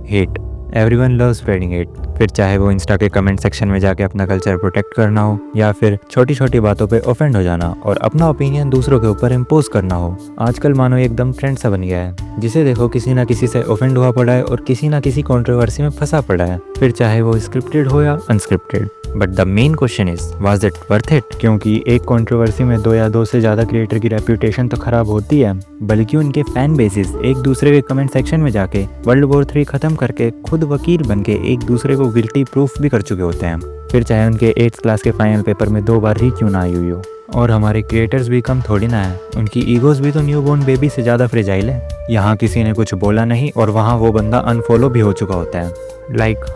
Hate. Everyone loves spreading hate. फिर चाहे वो इंस्टा के कमेंट सेक्शन में जाके अपना कल्चर प्रोटेक्ट करना हो, या फिर छोटी छोटी बातों पे ऑफेंड हो जाना और अपना ओपिनियन दूसरों के ऊपर इम्पोज करना हो। आजकल मानो एकदम ट्रेंड सा बन गया है, जिसे देखो किसी ना किसी से ऑफेंड हुआ पड़ा है और किसी ना किसी कंट्रोवर्सी में फंसा पड़ा है, फिर चाहे वो स्क्रिप्टेड हो या unscripted. But the main question is, was it worth it? क्योंकि एक कंट्रोवर्सी में दो या दो से ज़्यादा क्रिएटर की रेप्यूटेशन तो खराब होती है, बल्कि उनके फैन बेसिस एक दूसरे के कमेंट सेक्शन में जाके वर्ल्ड वॉर 3 खत्म करके खुद वकील बन के एक दूसरे को गिल्टी प्रूफ भी कर चुके होते हैं। फिर चाहे उनके 8th क्लास के फाइनल पेपर में 2 बार ही क्यों ना आई हुई हो। और हमारे क्रिएटर्स भी कम थोड़ी ना है, उनकी ईगोज भी तो न्यूबॉर्न बेबी से ज़्यादा फ्रेजाइल है। यहाँ किसी ने कुछ बोला नहीं और वहाँ वो बंदा अनफॉलो भी हो चुका होता है।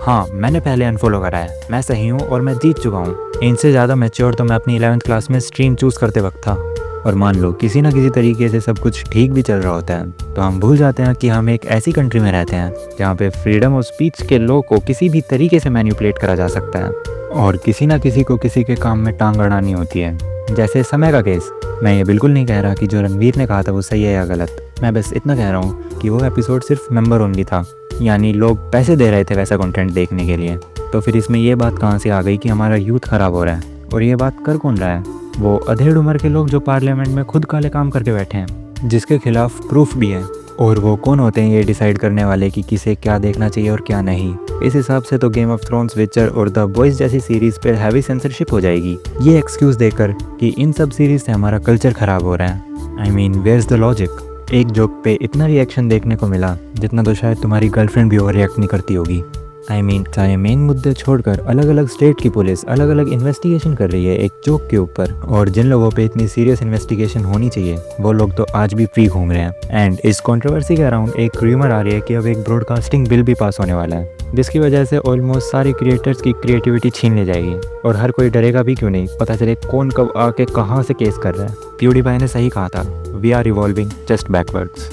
हाँ, मैंने पहले अनफॉलो करा है, मैं सही हूँ और मैं जीत चुका हूँ। इनसे ज़्यादा मैच्योर तो मैं अपनी 11th क्लास में स्ट्रीम चूज़ करते वक्त था। और मान लो किसी ना किसी तरीके से सब कुछ ठीक भी चल रहा होता है, तो हम भूल जाते हैं कि हम एक ऐसी कंट्री में रहते हैं जहाँ पे फ्रीडम ऑफ स्पीच के लॉ को किसी भी तरीके से मैनिपुलेट करा जा सकता है और किसी ना किसी को किसी के काम में टांग अड़ानी होती है। जैसे समय का केस। मैं ये बिल्कुल नहीं कह रहा कि जो रणवीर ने कहा था वो सही है या गलत, मैं बस इतना कह रहा हूँ कि वो एपिसोड सिर्फ मेंबर ओनली था, यानी लोग पैसे दे रहे थे वैसा कंटेंट देखने के लिए। तो फिर इसमें ये बात कहाँ से आ गई कि हमारा यूथ ख़राब हो रहा है? और ये बात कर कौन रहा है? वो अधेड़ उम्र के लोग जो पार्लियामेंट में खुद काले काम करके बैठे हैं, जिसके खिलाफ प्रूफ भी है। और वो कौन होते हैं ये डिसाइड करने वाले कि किसे क्या देखना चाहिए और क्या नहीं? इस हिसाब से तो गेम ऑफ थ्रोन्स, विचर और द बॉयज जैसी सीरीज पर हैवी सेंसरशिप हो जाएगी, ये एक्सक्यूज देकर कि इन सब सीरीज से हमारा कल्चर खराब हो रहा है। I mean, where is the logic? एक जोक पे इतना रिएक्शन देखने को मिला जितना तो शायद तुम्हारी गर्लफ्रेंड भी ओवर रिएक्ट नहीं करती होगी। आई मीन, चाहे मेन मुद्दे छोड़कर अलग अलग स्टेट की पुलिस अलग अलग इन्वेस्टिगेशन कर रही है एक जोक के ऊपर, और जिन लोगों पे इतनी सीरियस इन्वेस्टिगेशन होनी चाहिए वो लोग तो आज भी फ्री घूम रहे हैं। एंड इस कंट्रोवर्सी के अराउंड एक र्यूमर आ रही है कि अब एक ब्रॉडकास्टिंग बिल भी पास होने वाला है, जिसकी वजह से ऑलमोस्ट सारे क्रिएटर्स की क्रिएटिविटी छीन ले जाएगी और हर कोई डरेगा भी क्यों नहीं, पता चले कौन कब आके कहाँ से केस कर रहा है। प्यूडीफाई ने सही कहा था, we are evolving just backwards.